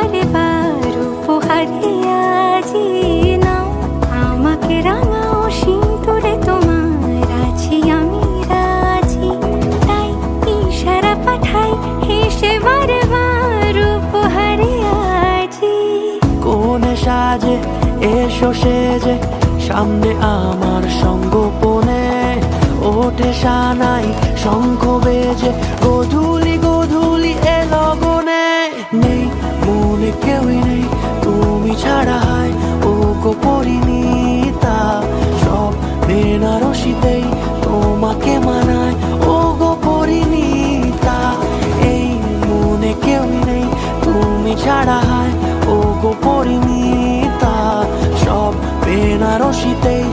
বারবার উপহারে আজি নাও আমাকে রাঙাও সিঁদুরে তোমার আছি আমি রাজি। তাই ইশারা পাঠাই হেসে বারবার উপহারে আজি। কোনে সাজে এসো সেজে সামনে আমার সঙ্গোপনে, ওঠে সানাই শঙ্খ বেজে গধূলি গধূলি এ লগনে। নেই মনে কেউই নেই তুমি ছাড়া, হায় ও গো পরিণীতা, সব বেনারসিতেই তোমাকে মানায় ও গো পরিণীতা। এই মনে কেউই নেই তুমি ছাড়া, হায় ও গো পরিণীতা, সব বেনারসিতেই